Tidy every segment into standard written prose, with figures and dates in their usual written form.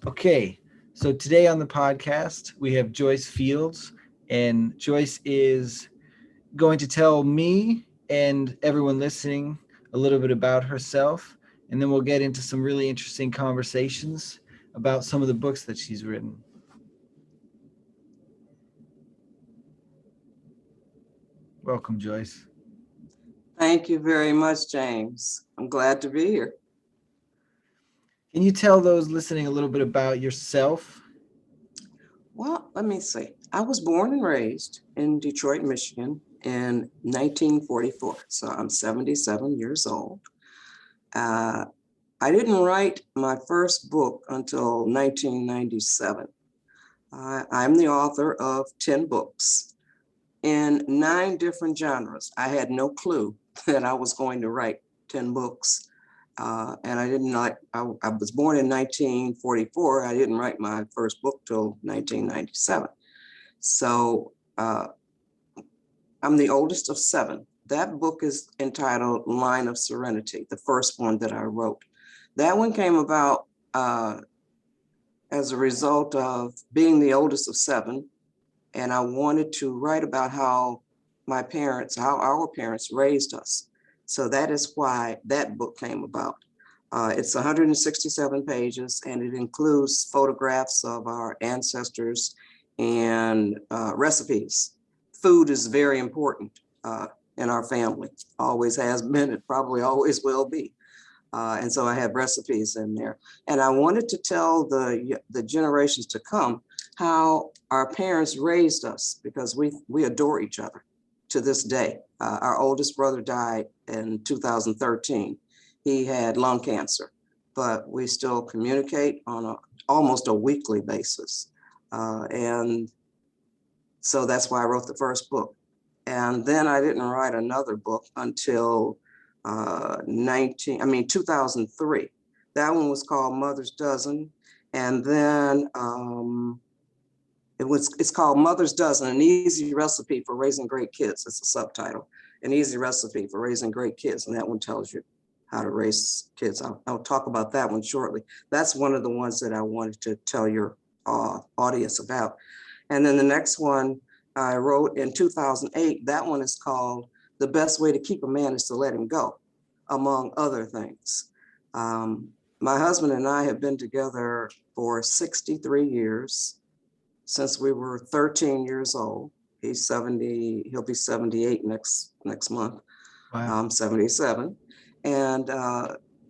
Okay, so today on the podcast, we have Joyce Fields, and Joyce is going to tell me and everyone listening a little bit about herself, and then we'll get into some really interesting conversations about some of the books that she's written. Welcome, Joyce. Thank you very much, James. I'm glad to be here. Can you tell those listening a little bit about yourself? Well, let me see. I was born and raised in Detroit, Michigan in 1944. So I'm 77 years old. Uh, I didn't write my first book until 1997. I'm the author of 10 books in 9 different genres. I had no clue that I was going to write 10 books. And I didn't like, I was born in 1944. I didn't write my first book till 1997. So I'm the oldest of 7. That book is entitled Line of Serenity, the first one that I wrote. That one came about as a result of being the oldest of 7. And I wanted to write about how how our parents raised us. So that is why that book came about. It's 167 pages, and it includes photographs of our ancestors and recipes. Food is very important in our family, always has been, it probably always will be. And so I have recipes in there. And I wanted to tell the generations to come how our parents raised us, because we adore each other to this day. Our oldest brother died in 2013. He had lung cancer, but we still communicate on almost a weekly basis. And so that's why I wrote the first book. And then I didn't write another book until 2003. That one was called Mother's Dozen. And then it's called Mother's Dozen, an easy recipe for raising great kids. It's a subtitle, an easy recipe for raising great kids. And that one tells you how to raise kids. I'll talk about that one shortly. That's one of the ones that I wanted to tell your audience about. And then the next one I wrote in 2008, that one is called The Best Way to Keep a Man is to Let Him Go, among other things. My husband and I have been together for 63 years, since we were 13 years old. He's 70, he'll be 78 next month. Wow. I'm 77. And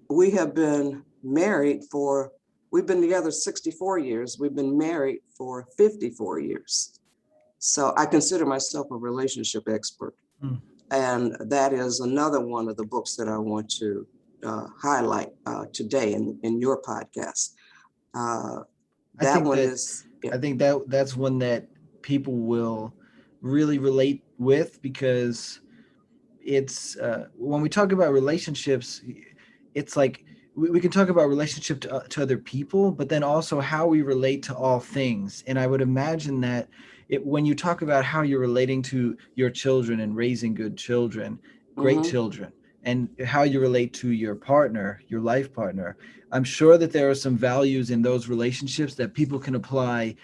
we have been we've been together 64 years. We've been married for 54 years. So I consider myself a relationship expert. Mm. And that is another one of the books that I want to highlight today in your podcast. I That think one that is, I think that's one that people will really relate with, because it's when we talk about relationships, it's like we can talk about relationship to other people, but then also how we relate to all things. And I would imagine that when you talk about how you're relating to your children and raising good children, great mhm. children, and how you relate to your partner, your life partner, I'm sure that there are some values in those relationships that people can apply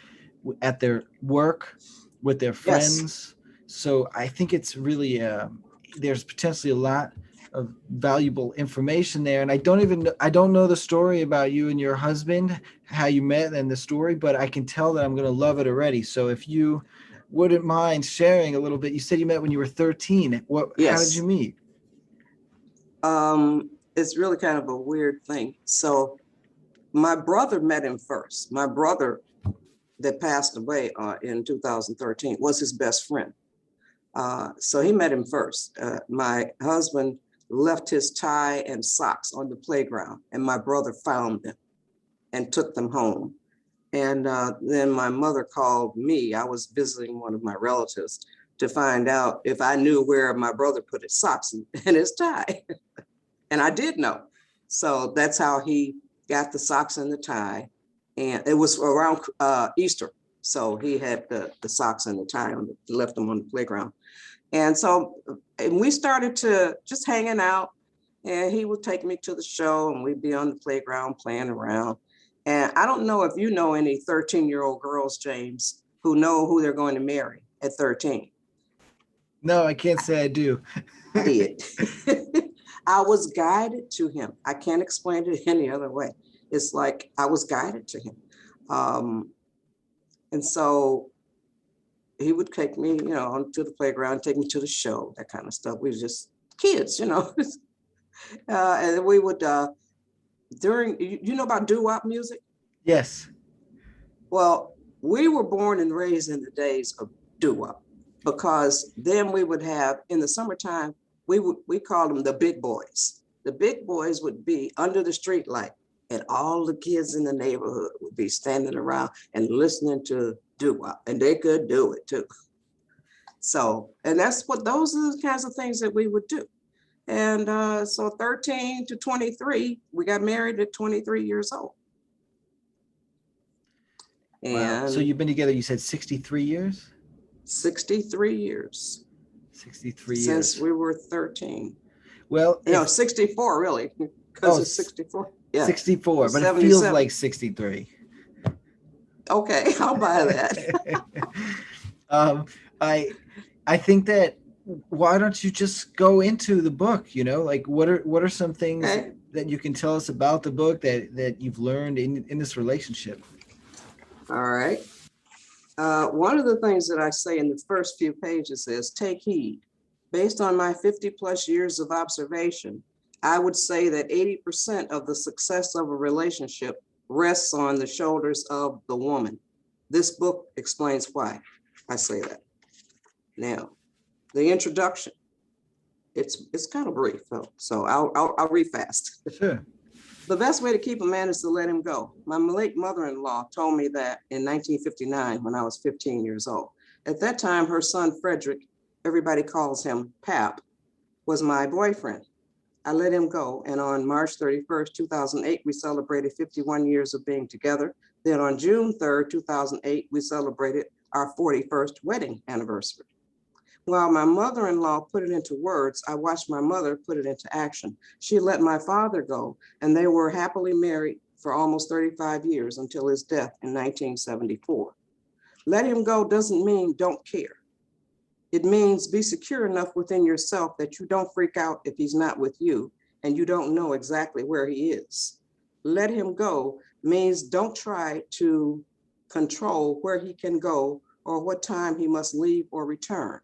at their work, with their Yes. friends. So I think it's really there's potentially a lot of valuable information there. And I don't know the story about you and your husband, how you met and the story, but I can tell that I'm going to love it already. So if you wouldn't mind sharing a little bit. You said you met when you were 13. How did you Yes. meet? It's really kind of a weird thing. So my brother met him first. My brother that passed away in 2013 was his best friend. So he met him first. My husband left his tie and socks on the playground, and my brother found them and took them home. And then my mother called me. I was visiting one of my relatives to find out if I knew where my brother put his socks and his tie. And I did know. So that's how he got the socks and the tie. And it was around Easter. So he had the socks and the tie left them on the playground. And we started to just hanging out, and he would take me to the show and we'd be on the playground playing around. And I don't know if you know any 13-year-old girls, James, who know who they're going to marry at 13. No, I can't say I do. I did. I was guided to him. I can't explain it any other way. It's like I was guided to him. And so he would take me, onto the playground, take me to the show, that kind of stuff. We were just kids, and we would, during, you know about doo-wop music? Yes. Well, we were born and raised in the days of doo-wop, because then we would have, in the summertime, we called them the big boys. The big boys would be under the street light, and all the kids in the neighborhood would be standing around and listening to doo-wop, and they could do it too. So, and those are the kinds of things that we would do. And so 13 to 23, we got married at 23 years old. Wow. So And you've been together, you said 63 years? 63 years. 63 years. Since we were 13. Well, no, 64 really, because it's 64. Yeah. 64, but it feels like 63. Okay, I'll buy that. I think that, why don't you just go into the book? Like what are some things that you can tell us about the book that you've learned in this relationship? All right. One of the things that I say in the first few pages is take heed. Based on my 50 plus years of observation, I would say that 80% of the success of a relationship rests on the shoulders of the woman. This book explains why I say that. Now, the introduction, it's kind of brief though, so I'll read fast. Sure. The best way to keep a man is to let him go. My late mother-in-law told me that in 1959 when I was 15 years old. At that time, her son Frederick, everybody calls him Pap, was my boyfriend. I let him go, and on March 31st, 2008, we celebrated 51 years of being together. Then on June 3rd, 2008, we celebrated our 41st wedding anniversary. While my mother-in-law put it into words, I watched my mother put it into action. She let my father go, and they were happily married for almost 35 years until his death in 1974. Let him go doesn't mean don't care. It means be secure enough within yourself that you don't freak out if he's not with you and you don't know exactly where he is. Let him go means don't try to control where he can go or what time he must leave or return.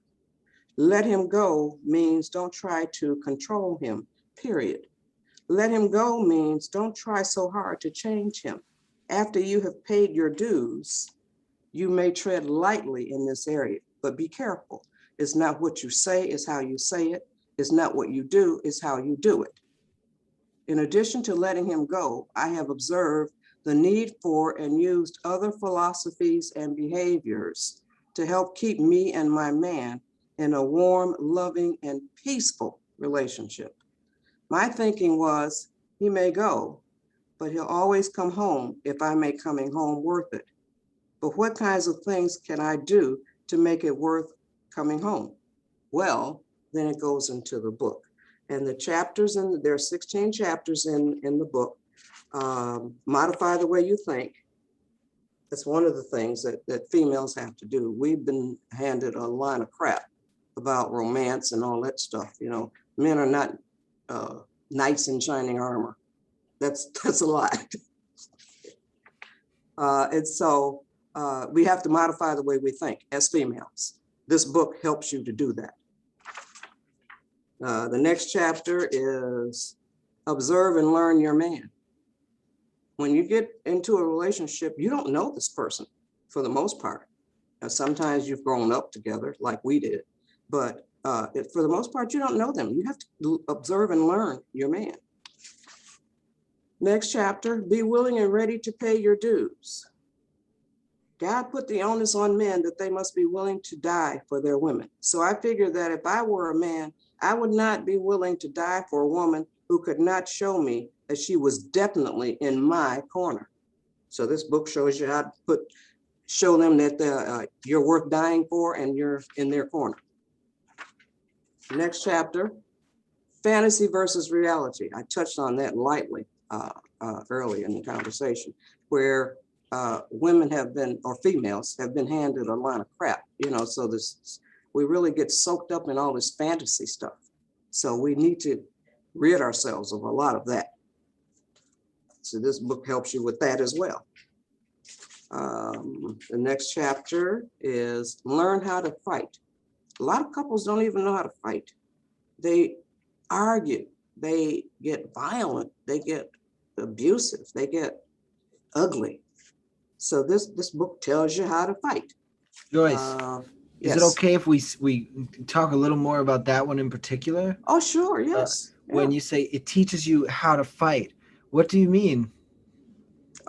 Let him go means don't try to control him, period. Let him go means don't try so hard to change him. After you have paid your dues, you may tread lightly in this area, but be careful. It's not what you say, it's how you say it. It's not what you do, it's how you do it. In addition to letting him go, I have observed the need for and used other philosophies and behaviors to help keep me and my man in a warm, loving, and peaceful relationship. My thinking was, he may go, but he'll always come home if I make coming home worth it. But what kinds of things can I do to make it worth coming home? Well, then it goes into the book. And the chapters, and there are 16 chapters in the book. Modify the way you think. That's one of the things that females have to do. We've been handed a line of crap about romance and all that stuff. Men are not knights in shining armor. That's a lie. And so we have to modify the way we think as females. This book helps you to do that. The next chapter is observe and learn your man. When you get into a relationship, you don't know this person for the most part. Now, sometimes you've grown up together like we did, but for the most part, you don't know them. You have to observe and learn your man. Next chapter, be willing and ready to pay your dues. God put the onus on men that they must be willing to die for their women. So I figured that if I were a man, I would not be willing to die for a woman who could not show me that she was definitely in my corner. So this book shows you how to show them that you're worth dying for and you're in their corner. Next chapter, fantasy versus reality. I touched on that lightly. earlier in the conversation, where women have been, or females have been handed a lot of crap, so we really get soaked up in all this fantasy stuff. So we need to rid ourselves of a lot of that. So this book helps you with that as well. The next chapter is learn how to fight. A lot of couples don't even know how to fight. They argue, they get violent, they get abusive, they get ugly. So this book tells you how to fight. Joyce, is it Yes. okay if we talk a little more about that one in particular? Oh, sure. Yes. When you say it teaches you how to fight, what do you mean?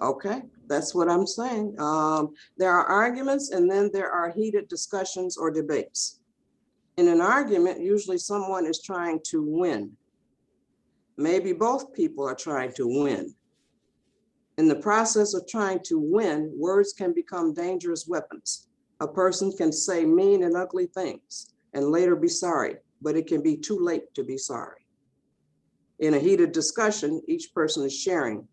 Okay, that's what I'm saying. There are arguments, and then there are heated discussions or debates. In an argument, usually someone is trying to win. Maybe both people are trying to win. In the process of trying to win, words can become dangerous weapons. A person can say mean and ugly things and later be sorry, but it can be too late to be sorry. In a heated discussion, each person is sharing.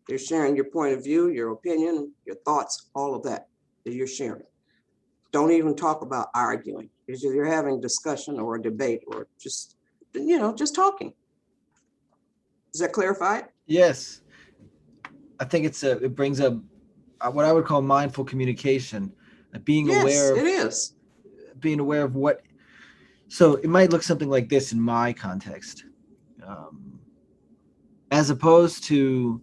You're sharing your point of view, your opinion, your thoughts, all of that you're sharing. Don't even talk about arguing. You're having discussion or a debate or just talking. Is that clarified? Yes. I think it brings up what I would call mindful communication, being Yes, aware it of is. what. So it might look something like this in my context, as opposed to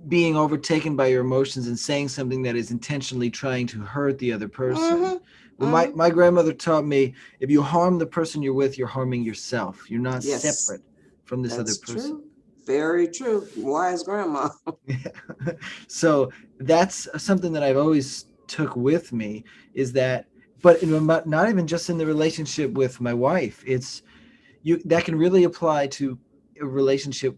being overtaken by your emotions and saying something that is intentionally trying to hurt the other person. Mm-hmm. Well, Mm-hmm. my grandmother taught me, if you harm the person you're with, you're harming yourself. You're not Yes, separate from this other that's person. true. Very true. Wise grandma. Yeah. So that's something that I've always took with me, is that, but not even just in the relationship with my wife. It's that can really apply to a relationship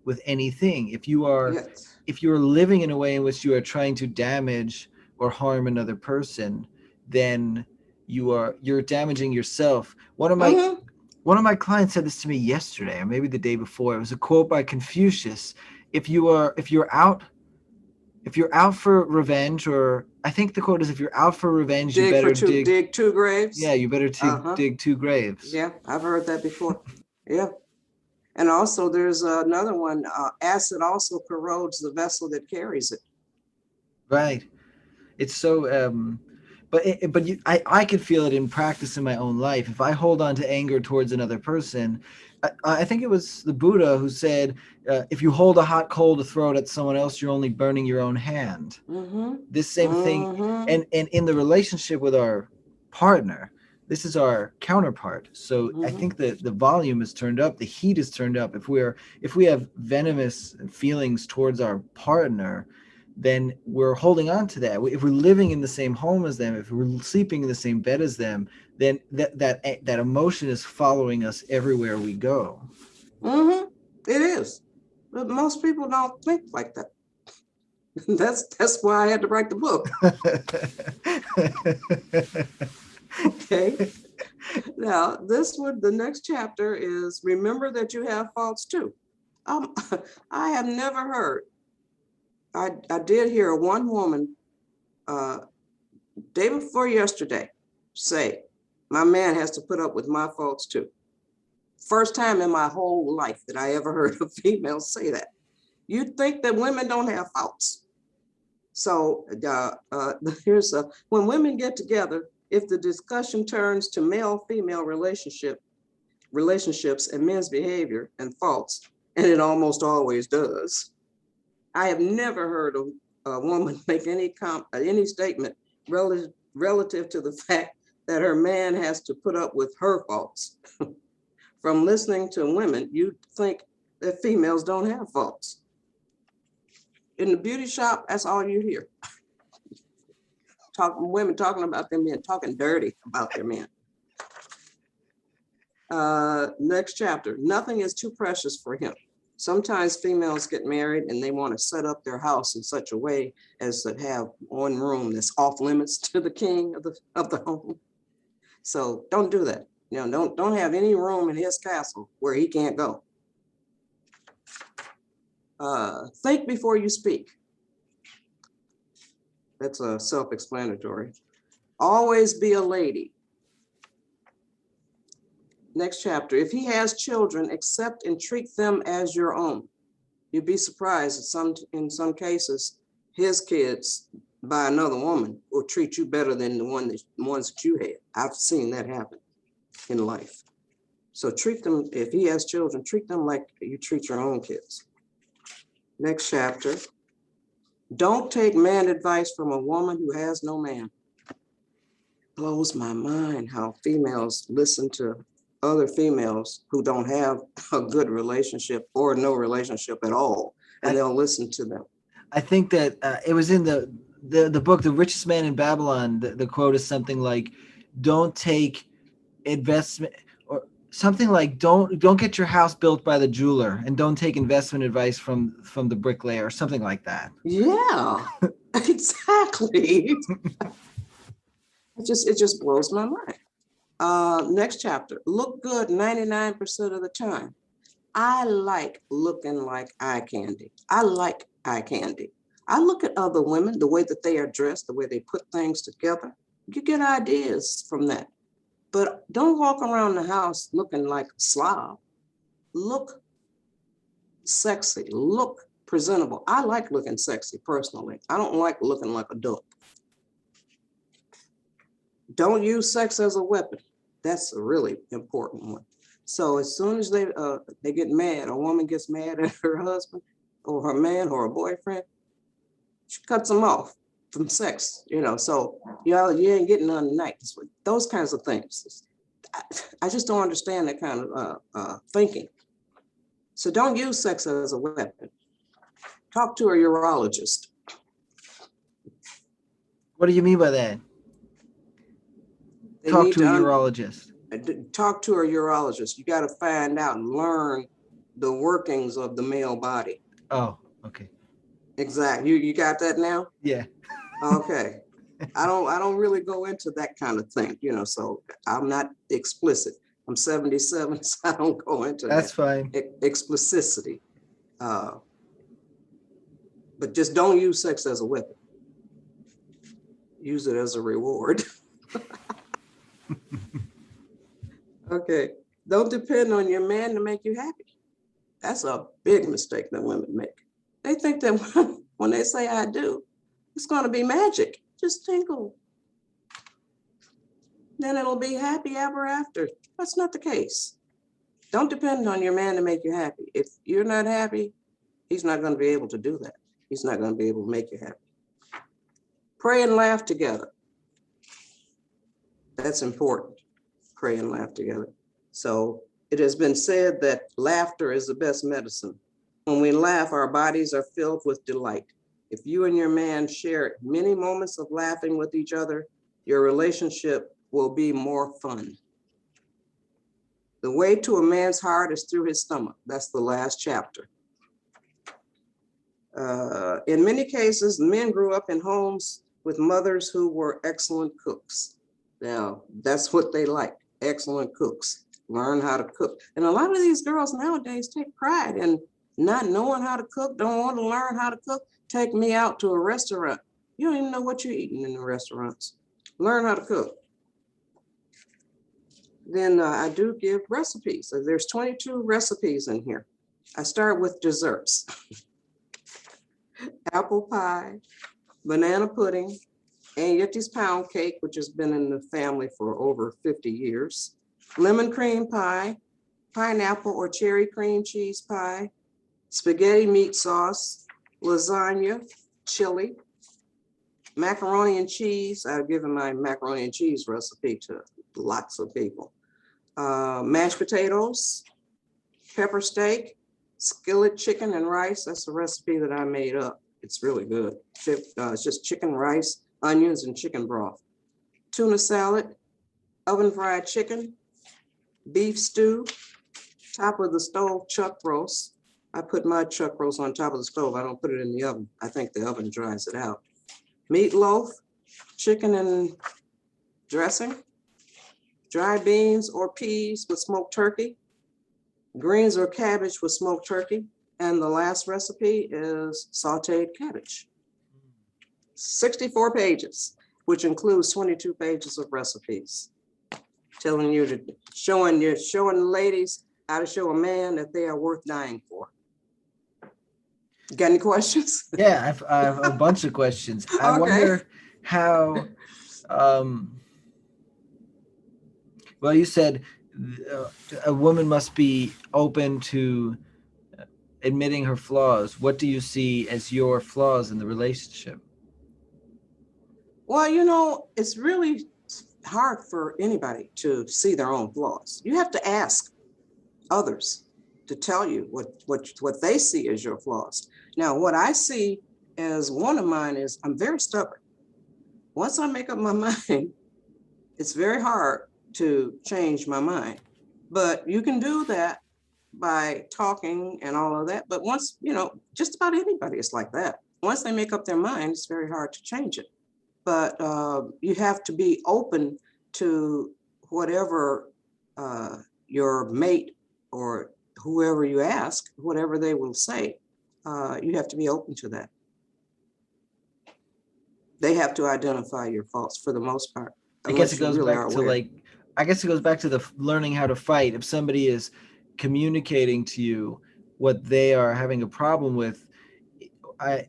with anything. Yes. If you are living in a way in which you are trying to damage or harm another person, then you're damaging yourself. Mm-hmm. One of my clients said this to me yesterday, or maybe the day before. It was a quote by Confucius. If you're out for revenge, or I think the quote is, if you're out for revenge, Dig two graves. you better Uh-huh. dig two graves. Yeah, I've heard that before. Yeah. And also there's another one, acid also corrodes the vessel that carries it. Right. It's so I could feel it in practice in my own life. If I hold on to anger towards another person, I think it was the Buddha who said, if you hold a hot coal to throw it at someone else, you're only burning your own hand. Mm-hmm. This same thing, Mm-hmm. and in the relationship with our partner, this is our counterpart. So I Mm-hmm. think that the volume is turned up, the heat is turned up. If we have venomous feelings towards our partner, then we're holding on to that. If we're living in the same home as them, if we're sleeping in the same bed as them, then that emotion is following us everywhere we go. Mm-hmm. It is. But most people don't think like that. That's why I had to write the book. Okay. Now, the next chapter is remember that you have faults too. Um, I have never heard. I did hear one woman day before yesterday say, my man has to put up with my faults too. First time in my whole life that I ever heard a female say that. You'd think that women don't have faults. So here's when women get together, if the discussion turns to male-female relationships and men's behavior and faults, and it almost always does, I have never heard a woman make any statement relative to the fact that her man has to put up with her faults. From listening to women, you'd think that females don't have faults. In the beauty shop, that's all you hear. Women talking about their men, talking dirty about their men. Next chapter, nothing is too precious for him. Sometimes females get married and they want to set up their house in such a way as to have one room that's off limits to the king of the home. So don't do that. Don't have any room in his castle where he can't go. Think before you speak. That's self-explanatory. Always be a lady. Next chapter. If he has children, accept and treat them as your own. You'd be surprised in some cases, his kids by another woman will treat you better than the ones that you had. I've seen that happen in life. So treat them, if he has children, treat them like you treat your own kids. Next chapter. Don't take man advice from a woman who has no man. Blows my mind how females listen to other females who don't have a good relationship or no relationship at all, and they'll listen to them. I think that it was in the book, The Richest Man in Babylon. The quote is something like, "Don't take investment," or something like, "Don't get your house built by the jeweler, and don't take investment advice from the bricklayer," or something like that. Yeah, exactly. It just blows my mind. Next chapter. Look good 99% of the time. I like looking like eye candy. I like eye candy. I look at other women, the way that they are dressed, the way they put things together. You get ideas from that. But don't walk around the house looking like a slob. Look sexy. Look presentable. I like looking sexy personally. I don't like looking like a dope. Don't use sex as a weapon. That's a really important one. So as soon as they get mad, a woman gets mad at her husband or her man or her boyfriend, she cuts them off from sex, so you ain't getting none tonight. Those kinds of things. I just don't understand that kind of thinking. So don't use sex as a weapon. Talk to a urologist. What do you mean by that? Talk to a urologist. Talk to a urologist. You got to find out and learn the workings of the male body. Oh, okay. Exactly. You got that now? Yeah. Okay. I don't really go into that kind of thing, so I'm not explicit. I'm 77, so I don't go into That's fine. Explicitity. But just don't use sex as a weapon. Use it as a reward. Okay. Don't depend on your man to make you happy. That's a big mistake that women make. They think that when they say I do, it's going to be magic. Just tinkle. Then it'll be happy ever after. That's not the case. Don't depend on your man to make you happy. If you're not happy, he's not going to be able to do that. He's not going to be able to make you happy. Pray and laugh together. That's important. Pray and laugh together. So it has been said that laughter is the best medicine. When we laugh, our bodies are filled with delight. If you and your man share many moments of laughing with each other, your relationship will be more fun. The way to a man's heart is through his stomach. That's the last chapter. In many cases, men grew up in homes with mothers who were excellent cooks. Now, that's what they like, excellent cooks. Learn how to cook. And a lot of these girls nowadays take pride in not knowing how to cook, don't want to learn how to cook. Take me out to a restaurant. You don't even know what you're eating in the restaurants. Learn how to cook. Then I do give recipes. So there's 22 recipes in here. I start with desserts. Apple pie, banana pudding, and Yeti's pound cake, which has been in the family for over 50 years. Lemon cream pie, pineapple or cherry cream cheese pie, spaghetti meat sauce, lasagna, chili, macaroni and cheese. I've given my macaroni and cheese recipe to lots of people. Mashed potatoes, pepper steak, skillet chicken and rice. That's a recipe that I made up. It's really good. It's just chicken, rice, onions, and chicken broth. Tuna salad, oven fried chicken, beef stew, top of the stove chuck roast. I put my chuck roast on top of the stove. I don't put it in the oven. I think the oven dries it out. Meatloaf, chicken and dressing, dry beans or peas with smoked turkey, greens or cabbage with smoked turkey, And the last recipe is sauteed cabbage. 64 pages, which includes 22 pages of recipes, telling you to showing the ladies how to show a man that they are worth dying for. Got any questions? Yeah, I have a bunch of questions. I Okay. wonder how. Um, well, you said uh, a woman must be open to admitting her flaws. What do you see as your flaws in the relationship? Well, you know, it's really hard for anybody to see their own flaws. You have to ask others to tell you what they see as your flaws. Now, what I see as one of mine is I'm very stubborn. Once I make up my mind, it's very hard to change my mind. But you can do that by talking and all of that. But once, you know, just about anybody is like that. Once they make up their mind, it's very hard to change it. But you have to be open to whatever your mate or whoever you ask, whatever they will say. You have to be open to that. They have to identify your faults for the most part, I guess it unless you goes really back are to aware. like, I guess it goes back to the learning how to fight. If somebody is communicating to you what they are having a problem with,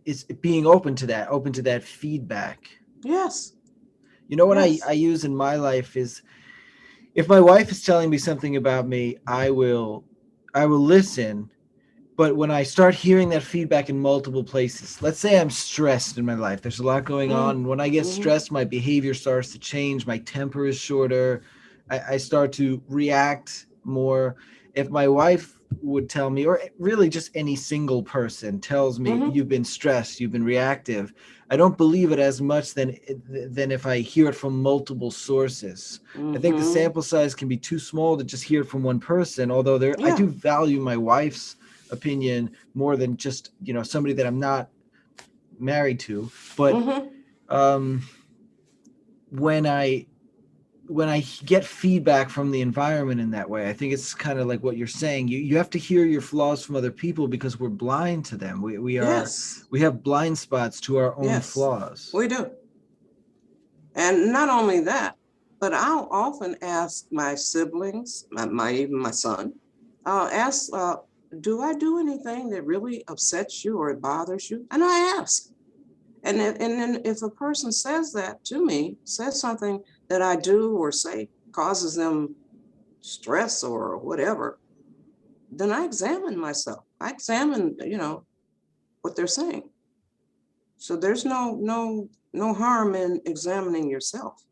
is being open to that feedback. Yes, You know what I yes. use in my life is if my wife is telling me something about me, I will listen. But when I start hearing that feedback in multiple places, let's say I'm stressed in my life, there's a lot going on. Mm, And when I get mm-hmm, stressed, my behavior starts to change. My temper is shorter. I start to react more. If my wife would tell me, or really just any single person tells me, mm-hmm, you've been stressed, you've been reactive, I don't believe it as much than if I hear it from multiple sources. I think the mm-hmm. sample size can be too small to just hear it from one person, although I Yeah. do value my wife's opinion more than just somebody that I'm not married to. But Mm-hmm. um, when I get feedback from the environment in that way, I think it's kind of like what you're saying. You have to hear your flaws from other people because we're blind to them. Yes. We have blind spots to our own Yes. flaws. We do. And not only that, but I'll often ask my siblings, even my son, I'll ask, do I do anything that really upsets you or it bothers you? And I ask. And then if a person says that to me, says something that I do or say causes them stress or whatever, then I examine myself. I examine, what they're saying. So there's no harm in examining yourself.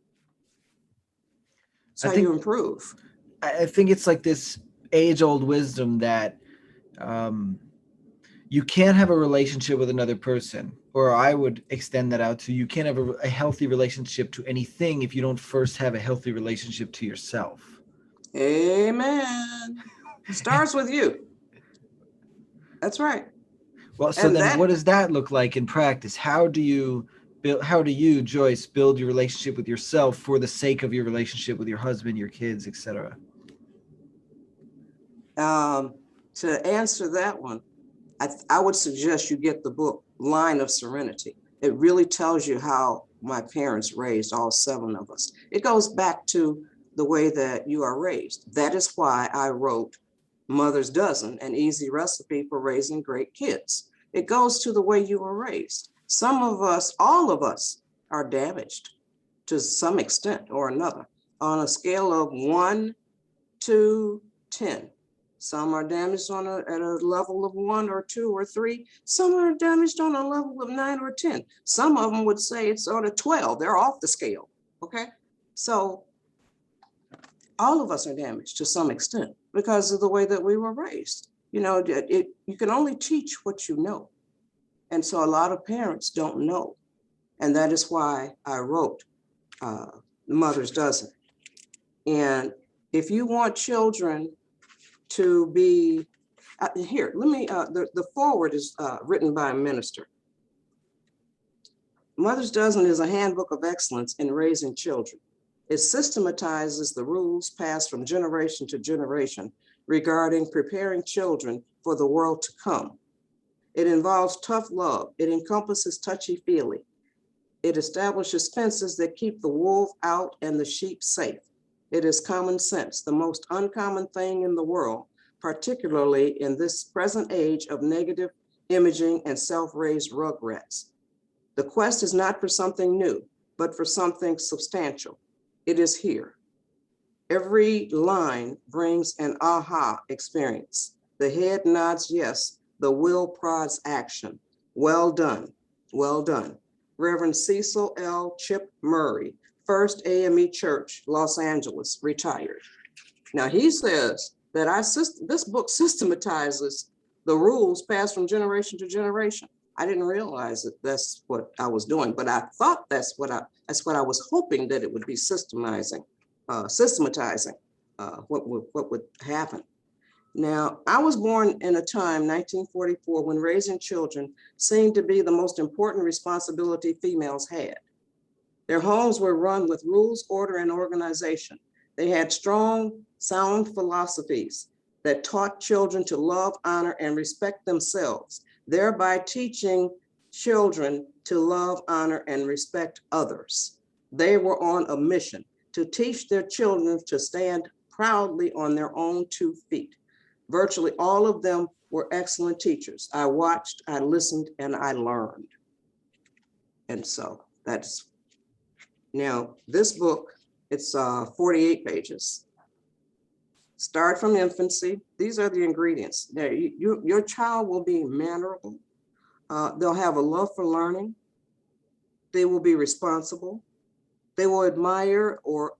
It's I how you think improve. I think it's like this age old wisdom that um, you can't have a relationship with another person, or I would extend that out to you can't have a healthy relationship to anything if you don't first have a healthy relationship to yourself. Amen. Starts with you. That's right. Well, so And then what that does that look like in practice? How do you, Joyce, build your relationship with yourself for the sake of your relationship with your husband, your kids, etc.? um, to answer that one, I would suggest you get the book Line of Serenity. It really tells you how my parents raised all seven of us. It goes back to the way that you are raised. That is why I wrote Mother's Dozen, an easy recipe for raising great kids. It goes to the way you were raised. Some of us, all of us, are damaged to some extent or another on a scale of 1 to 10. Some are damaged at a level of 1 or 2 or 3. Some are damaged on a level of 9 or 10. Some of them would say it's on a 12. They're off the scale. Okay. So all of us are damaged to some extent because of the way that we were raised. You can only teach what you know. And so a lot of parents don't know. And that is why I wrote uh, Mother's Dozen. And if you want children to be here, let me, the foreword is written by a minister. Mother's Dozen is a handbook of excellence in raising children. It systematizes the rules passed from generation to generation regarding preparing children for the world to come. It involves tough love. It encompasses touchy-feely. It establishes fences that keep the wolf out and the sheep safe. It is common sense, the most uncommon thing in the world, particularly in this present age of negative imaging and self-raised rugrats. The quest is not for something new, but for something substantial. It is here. Every line brings an aha experience. The head nods yes, the will prods action. Well done, well done. Reverend Cecil L. Chip Murray, First AME Church, Los Angeles, retired. Now he says that this book systematizes the rules passed from generation to generation. I didn't realize that that's what I was doing, but I thought that's what I was hoping that it would be systematizing what would happen. Now, I was born in a time, 1944, when raising children seemed to be the most important responsibility females had. Their homes were run with rules, order, and organization. They had strong, sound philosophies that taught children to love, honor, and respect themselves, thereby teaching children to love, honor, and respect others. They were on a mission to teach their children to stand proudly on their own 2 feet. Virtually all of them were excellent teachers. I watched, I listened, and I learned. And so that's, now this book, it's 48 pages. Start from infancy. These are the ingredients. Now, your child will be mannerable. They'll have a love for learning. They will be responsible. They will admire or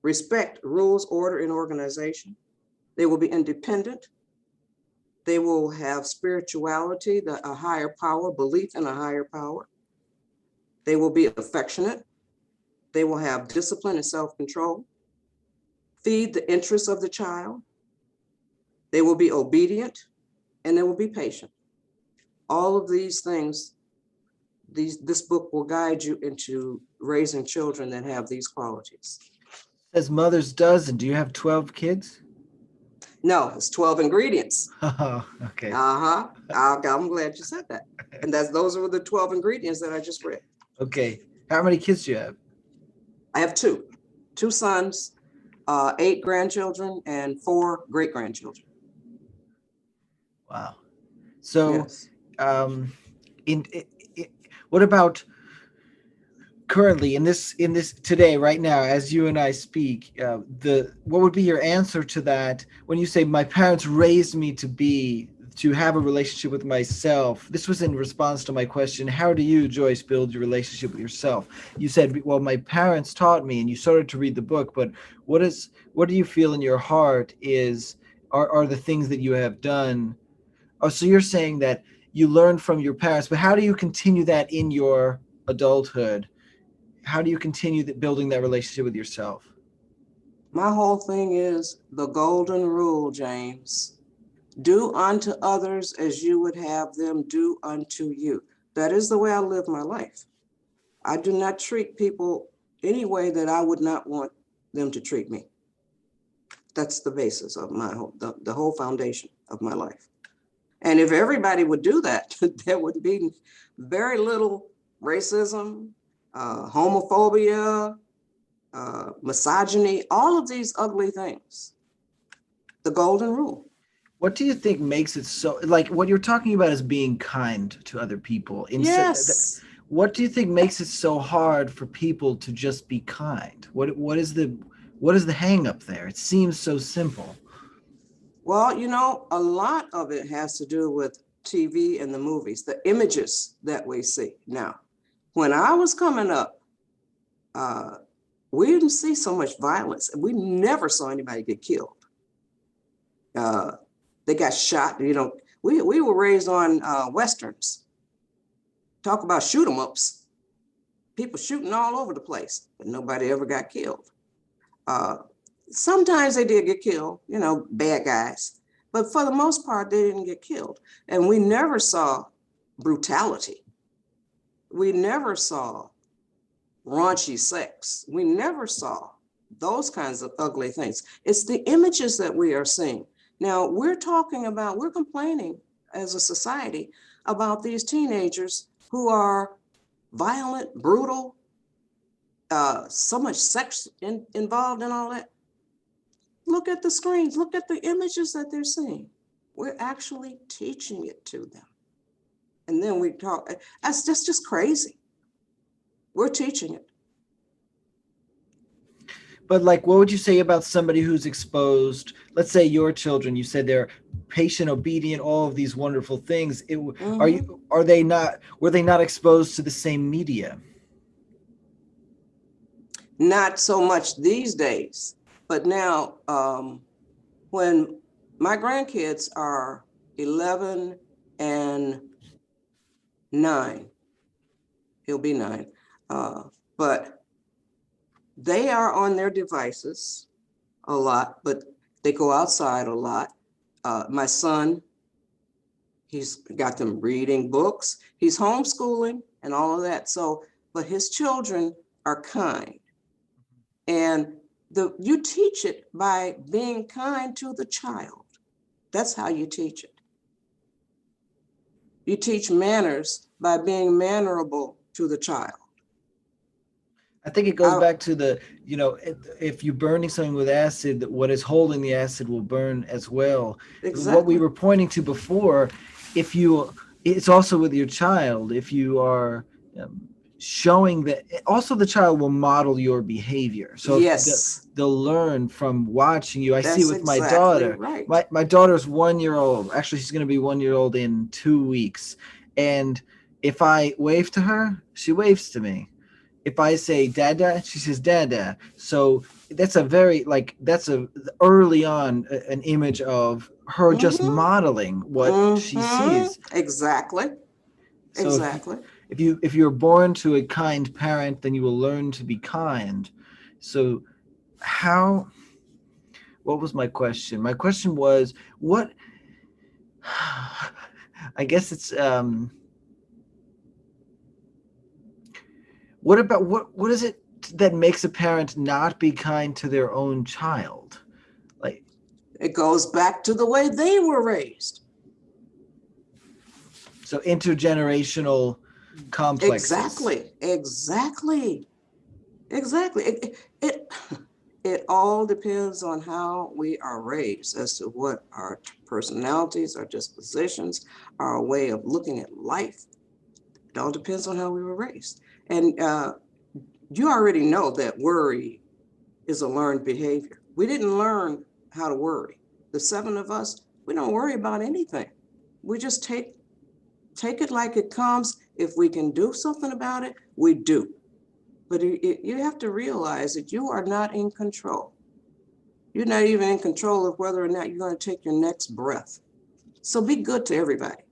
respect rules, order, and organization. They will be independent. They will have spirituality, a higher power, belief in a higher power. They will be affectionate. They will have discipline and self-control. Feed the interests of the child. They will be obedient, and they will be patient. All of these things, this book will guide you into raising children that have these qualities. As mothers does, and do you have 12 kids? No, it's 12 ingredients. Oh, okay. I'm glad you said that. And those are the 12 ingredients that I just read. Okay. How many kids do you have? I have two sons, 8 grandchildren, and 4 great-grandchildren. Wow. So, Yes. What about currently in this today, right now, as you and I speak? What would be your answer to that when you say my parents raised me to have a relationship with myself? This was in response to my question, how do you, Joyce, build your relationship with yourself? You said, well, my parents taught me, and you started to read the book, but what do you feel in your heart are the things that you have done? Oh, so you're saying that you learned from your parents, but how do you continue that in your adulthood? How do you continue building that relationship with yourself? My whole thing is the golden rule, James. Do unto others as you would have them do unto you. That is the way I live my life. I do not treat people any way that I would not want them to treat me. That's the basis of the whole foundation of my life. And if everybody would do that, there would be very little racism, homophobia, misogyny, all of these ugly things. The golden rule. What do you think makes it so, like what you're talking about is being kind to other people? Yes. What do you think makes it so hard for people to just be kind? What is the hang up there? It seems so simple. Well, a lot of it has to do with TV and the movies, the images that we see. Now, when I was coming up, we didn't see so much violence. We never saw anybody get killed. They got shot. We were raised on Westerns. Talk about shoot 'em ups. People shooting all over the place, but nobody ever got killed. Sometimes they did get killed, bad guys, but for the most part, they didn't get killed. And we never saw brutality. We never saw raunchy sex. We never saw those kinds of ugly things. It's the images that we are seeing. Now we're complaining as a society about these teenagers who are violent, brutal, so much sex involved in all that. Look at the screens, look at the images that they're seeing. We're actually teaching it to them. And then we talk, that's just crazy. We're teaching it. But like, what would you say about somebody who's exposed? Let's say your children. You said they're patient, obedient, all of these wonderful things. Mm-hmm. Are they not? Were they not exposed to the same media? Not so much these days, but now when my grandkids are 11 and 9, he'll be 9, but they are on their devices a lot, but they go outside a lot. My son, he's got them reading books, he's homeschooling and all of that. So, but his children are kind. And you teach it by being kind to the child. That's how you teach it. You teach manners by being mannerable to the child. I think it goes back to the, if you're burning something with acid, what is holding the acid will burn as well. What we Exactly. were pointing to before, if you, it's also with your child. If you are showing that, also the child will model your behavior. So if Yes, they'll learn from watching you. I see that's with my exactly daughter. right. My daughter's 1 year old. Actually, she's going to be 1 year old in 2 weeks. And if I wave to her, she waves to me. If I say dada, she says dada. So that's a very that's a early on an image of her just Mm-hmm. modeling what she Mm-hmm. sees. Exactly. So Exactly. if you're born to a kind parent, then you will learn to be kind. So how what was my question? My question was what I guess it's what about what is it that makes a parent not be kind to their own child? Like It goes back to the way they were raised. so intergenerational complexes. Exactly. Exactly. Exactly. It all depends on how we are raised as to what our personalities, our dispositions, our way of looking at life. It all depends on how we were raised. And you already know that worry is a learned behavior. We didn't learn how to worry. The 7 of us, we don't worry about anything. We just take it like it comes. If we can do something about it, we do. But you have to realize that you are not in control. You're not even in control of whether or not you're going to take your next breath. So be good to everybody.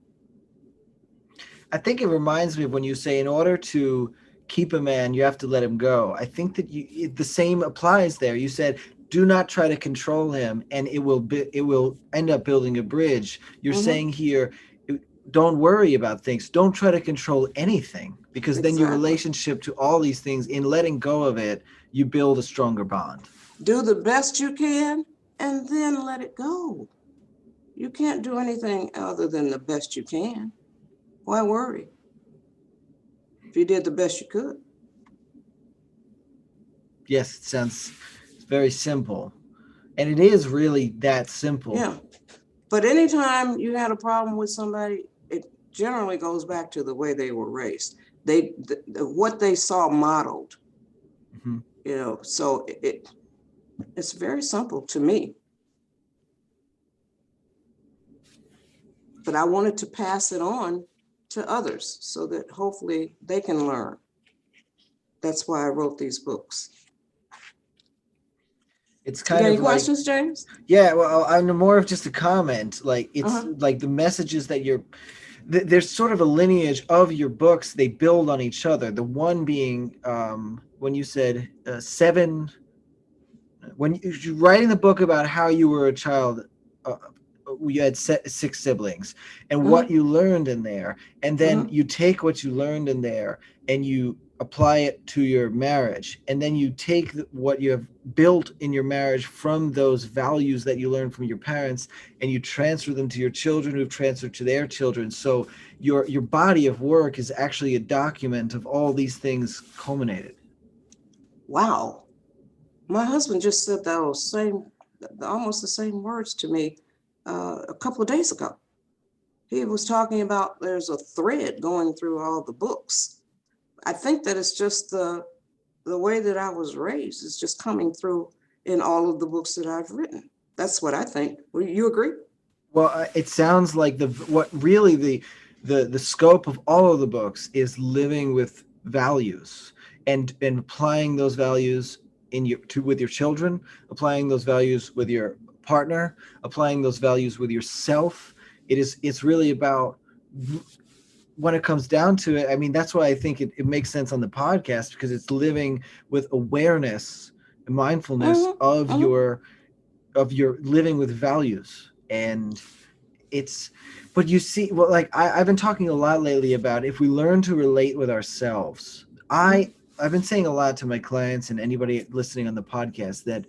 I think it reminds me of when you say in order to keep a man, you have to let him go. I think that the same applies there. You said do not try to control him, and it will end up building a bridge. You're Mm-hmm. saying here, don't worry about things. Don't try to control anything, because then your Exactly. relationship to all these things, in letting go of it, you build a stronger bond. Do the best you can and then let it go. You can't do anything other than the best you can. Why worry if you did the best you could? Yes, it sounds very simple, and it is really that simple. Yeah. But anytime you had a problem with somebody, it generally goes back to the way they were raised. What they saw modeled, Mhm. so it's very simple to me. But I wanted to pass it on to others so that hopefully they can learn. That's why I wrote these books. It's You got kind any of like, questions, James? yeah, well, I'm more of just a comment. Like it's Uh-huh. like the messages that there's sort of a lineage of your books. They build on each other. The one being when you said 7, when you're writing the book about how you were a child, uh, you had 6 siblings, and what Mm-hmm. you learned in there, and then Mm-hmm. you take what you learned in there and you apply it to your marriage, and then you take what you have built in your marriage from those values that you learned from your parents, and you transfer them to your children who've transferred to their children. So your body of work is actually a document of all these things culminated. Wow. My husband just said those almost the same words to me a couple of days ago. He was talking about there's a thread going through all the books. I think that it's just the way that I was raised is just coming through in all of the books that I've written. That's what I think. Would you agree? Well, it sounds like what really the scope of all of the books is living with values, and applying those values with your children, applying those values with your partner, applying those values with yourself. It's really about, when it comes down to it. I mean, that's why I think it makes sense on the podcast, because it's living with awareness and mindfulness Mm-hmm. Mm-hmm. of your living with values. And it's but you see, well, like I've been talking a lot lately about, if we learn to relate with ourselves. I've been saying a lot to my clients and anybody listening on the podcast that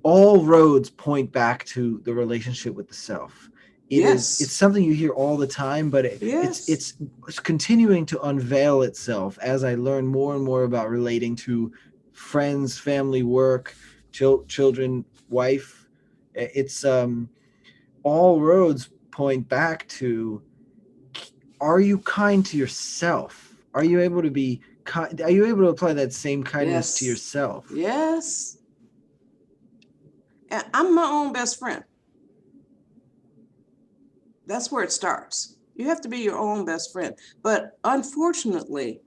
all roads point back to the relationship with the self. It's Yes. something you hear all the time, but Yes. it's continuing to unveil itself as I learn more and more about relating to friends, family, work, children, wife. It's all roads point back to, are you kind to yourself? Are you able to be kind? Are you able to apply that same kindness to Yes. yourself? Yes. And I'm my own best friend. That's where it starts. You have to be your own best friend. But unfortunately,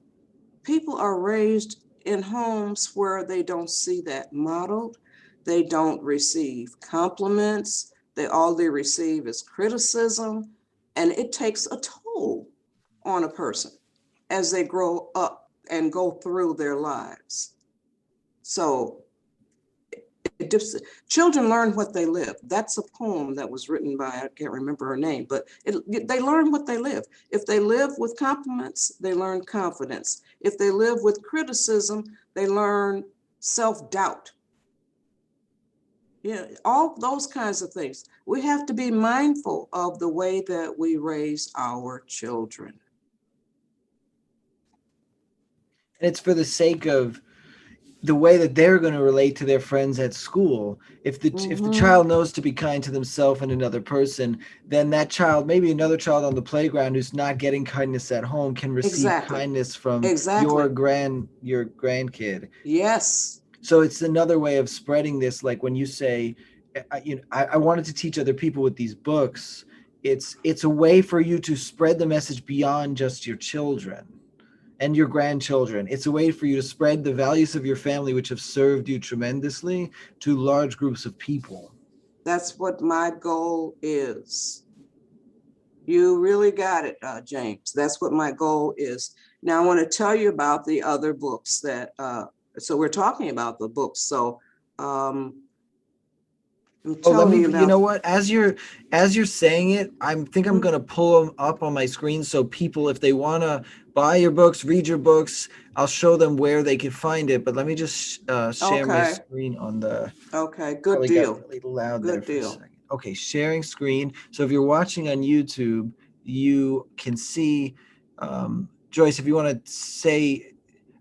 people are raised in homes where they don't see that modeled. They don't receive compliments. All they receive is criticism. And it takes a toll on a person as they grow up and go through their lives. So children learn what they live. That's a poem that was written by, I can't remember her name, but they learn what they live. If they live with compliments, they learn confidence. If they live with criticism, they learn self-doubt. Yeah, all those kinds of things. We have to be mindful of the way that we raise our children. And it's for the sake of the way that they're going to relate to their friends at school. If the Mm-hmm. child knows to be kind to themselves and another person, then that child, maybe another child on the playground who's not getting kindness at home, can receive Exactly. kindness from Exactly. your grandkid. Yes. So it's another way of spreading this. Like when you say, I wanted to teach other people with these books. It's a way for you to spread the message beyond just your children and your grandchildren. It's a way for you to spread the values of your family, which have served you tremendously, to large groups of people. That's what my goal is. You really got it, James. That's what my goal is. Now, I want to tell you about the other books so we're talking about the books. So um, I'm Oh, let telling me. you You about, know what? As you're saying it, I'm mm, gonna pull them up on my screen so people, if they wanna buy your books, read your books, I'll show them where they can find it. But let me just share my okay, screen on the. okay, good Probably got deal, really loud there good for a deal. second. Okay, sharing screen. So if you're watching on YouTube, you can see, Joyce, if you want to say,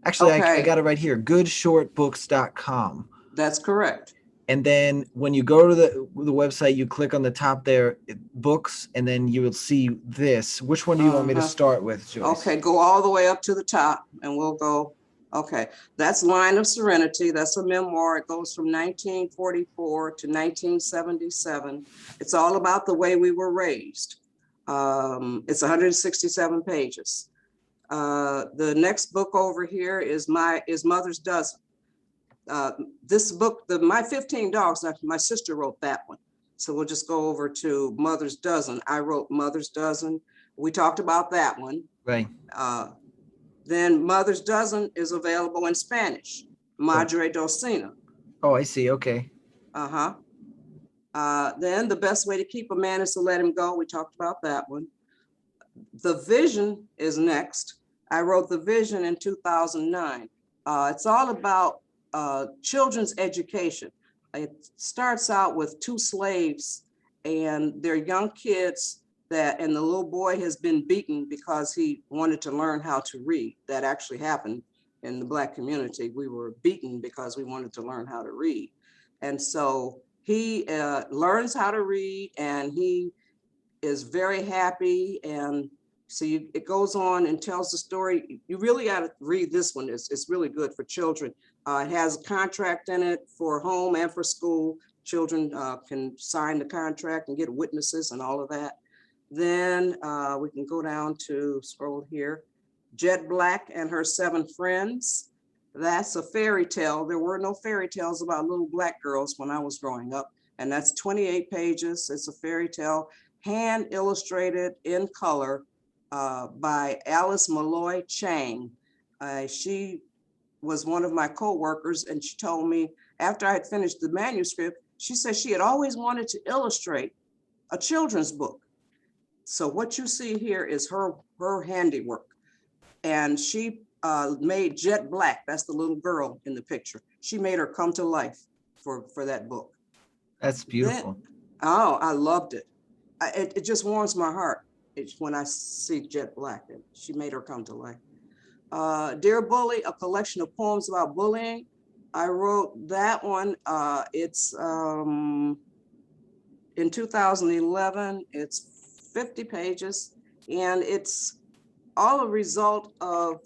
actually, I Okay, got it right here, goodshortbooks.com. that's correct. And then when you go to the website, you click on the top there, books, and then you will see this. Which one do you want me to Uh-huh. start with, Joyce? Okay, go all the way up to the top and we'll go. Okay, that's Line of Serenity. That's a memoir. It goes from 1944 to 1977. It's all about the way we were raised. It's 167 pages. The next book over here is Mother's Dozen. This book, My 15 Dogs, my sister wrote that one. So we'll just go over to Mother's Dozen. I wrote Mother's Dozen. We talked about that one. Right. Uh, then Mother's Dozen is available in Spanish, Oh, Madre Docena. oh, I see. Okay. Uh-huh. Then the best way to keep a man is to let him go. We talked about that one. The Vision is next. I wrote The Vision in 2009. It's all about children's education. It starts out with two slaves and they're young kids and the little boy has been beaten because he wanted to learn how to read. That actually happened in the Black community. We were beaten because we wanted to learn how to read. And so he learns how to read and he is very happy. And so it goes on and tells the story. You really got to read this one. It's really good for children. It has a contract in it for home and for school. Children can sign the contract and get witnesses and all of that. Then we can go down to scroll here. Jet Black and Her 7 Friends. That's a fairy tale. There were no fairy tales about little Black girls when I was growing up. And that's 28 pages. It's a fairy tale, hand illustrated in color by Alice Malloy Chang. She was one of my co-workers, and she told me after I had finished the manuscript, she said she had always wanted to illustrate a children's book. So what you see here is her handiwork. And she made Jet Black, that's the little girl in the picture. She made her come to life for that book. That's beautiful. Then, oh, I loved it. It just warms my heart when I see Jet Black. And she made her come to life. Dear Bully, a collection of poems about bullying. I wrote that one. It's in 2011. It's 50 pages, and it's all a result of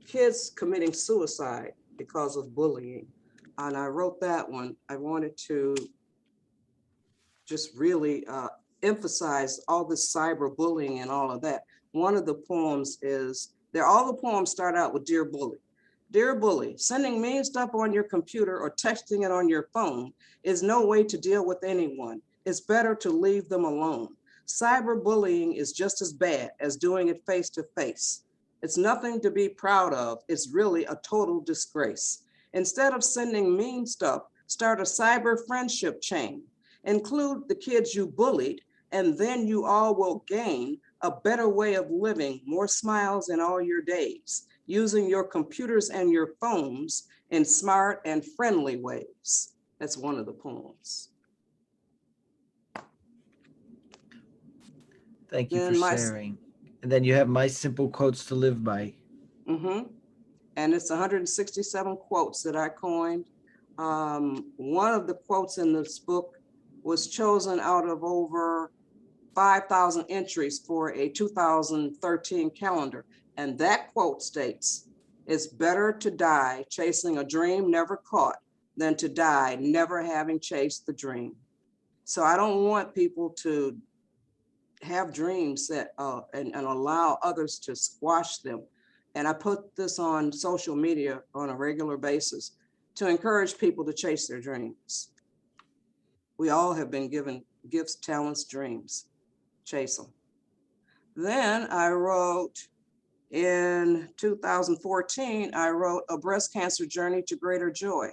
kids committing suicide because of bullying. And I wrote that one. I wanted to just really emphasize all this cyberbullying and all of that. One of the poems is, all the poems start out with Dear Bully. Dear Bully, sending mean stuff on your computer or texting it on your phone is no way to deal with anyone. It's better to leave them alone. Cyberbullying is just as bad as doing it face to face. It's nothing to be proud of. It's really a total disgrace. Instead of sending mean stuff, start a cyber friendship chain. Include the kids you bullied, and then you all will gain a better way of living, more smiles in all your days, using your computers and your phones in smart and friendly ways. That's one of the poems. Thank you for sharing. And then you have My Simple Quotes to Live By. Mm-hmm. And it's 167 quotes that I coined. One of the quotes in this book was chosen out of over 5,000 entries for a 2013 calendar. And that quote states, "It's better to die chasing a dream never caught than to die never having chased the dream." So I don't want people to have dreams that and allow others to squash them. And I put this on social media on a regular basis to encourage people to chase their dreams. We all have been given gifts, talents, dreams. Chase them. Then I wrote in 2014, I wrote A Breast Cancer Journey to Greater Joy.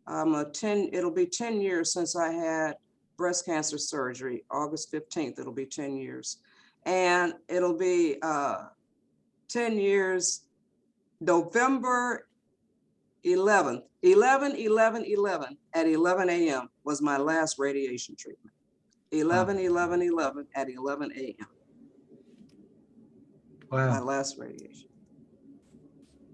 It'll be 10 years since I had breast cancer surgery. August 15th, it'll be 10 years. And it'll be 10 years, November 11th, 11/11/11 at 11 a.m. was my last radiation treatment. 11/11/11 at 11 a.m. Wow. My last radiation.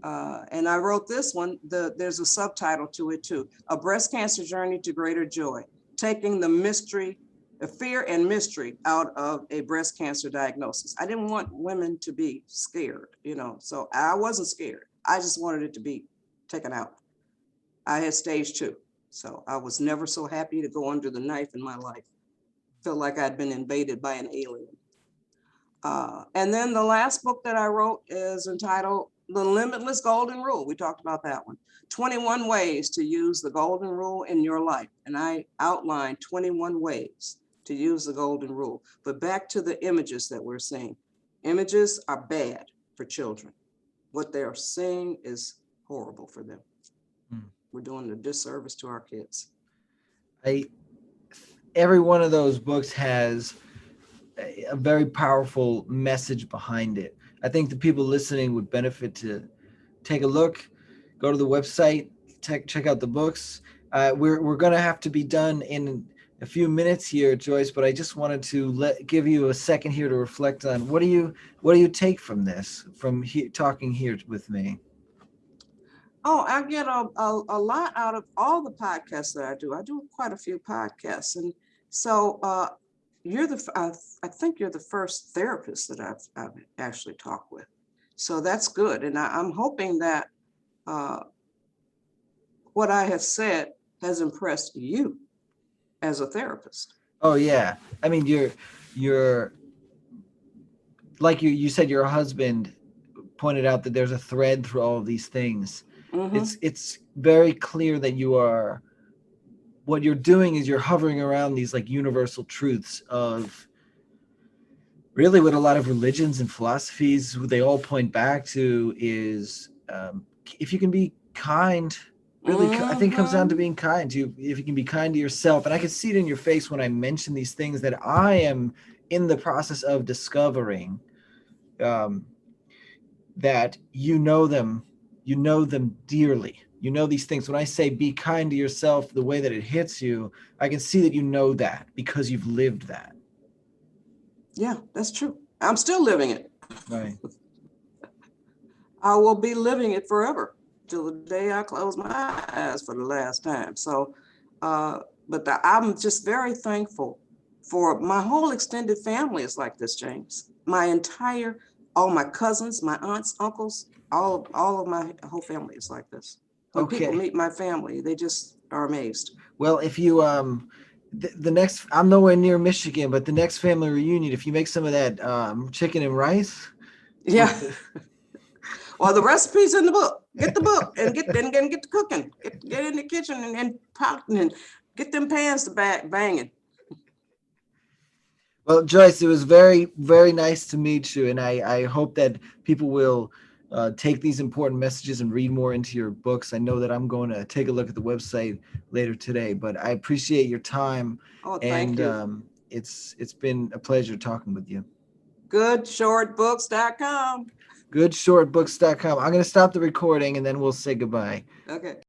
And I wrote this one, there's a subtitle to it too, A Breast Cancer Journey to Greater Joy, taking the mystery, the fear and mystery out of a breast cancer diagnosis. I didn't want women to be scared, so I wasn't scared. I just wanted it to be taken out. I had stage 2, so I was never so happy to go under the knife in my life. Felt like I'd been invaded by an alien. And then the last book that I wrote is entitled The Limitless Golden Rule. We talked about that one. 21 ways to use the golden rule in your life. And I outlined 21 ways to use the golden rule. But back to the images that we're seeing. Images are bad for children. What they are seeing is horrible for them. We're doing a disservice to our kids. every one of those books has a very powerful message behind it. I think the people listening would benefit to take a look, go to the website, check out the books. We're gonna have to be done in a few minutes here, Joyce, but I just wanted to give you a second here to reflect on what do you take from this, from talking here with me. Oh, I get a lot out of all the podcasts that I do. I do quite a few podcasts. And so I think you're the first therapist that I've actually talked with. So that's good. And I'm hoping that uh, what I have said has impressed you as a therapist. Oh yeah, I mean you're like you said your husband pointed out that there's a thread through all of these things. Mm-hmm. It's very clear that you are what you're doing is you're hovering around these like universal truths of really what a lot of religions and philosophies they all point back to is if you can be kind really I think it comes down to Mm-hmm. being kind to if you can be kind to yourself, and I can see it in your face when I mention these things that I am in the process of discovering, um, that you know them dearly, you know these things. When I say be kind to yourself, the way that it hits you, I can see that you know that because you've lived that. Yeah, that's true. I'm still living it. Right. I will be living it forever till the day I close my eyes for the last time. So, uh, I'm just very thankful for my whole extended family is like this, James. All my cousins, my aunts, uncles, all of my whole family is like this. When people Okay. meet my family, they just are amazed. Well, if you the next, I'm nowhere near Michigan, but the next family reunion, if you make some of that chicken and rice Yeah. with the Well, the recipe's in the book. Get the book and get to cooking. Get in the kitchen and potting and get them pans to banging. Well, Joyce, it was very, very nice to meet you, and I hope that people will take these important messages and read more into your books. I know that I'm going to take a look at the website later today, but I appreciate your time, Oh, thank and you. it's been a pleasure talking with you. Goodshortbooks.com. Goodshortbooks.com. I'm going to stop the recording, and then we'll say goodbye. Okay.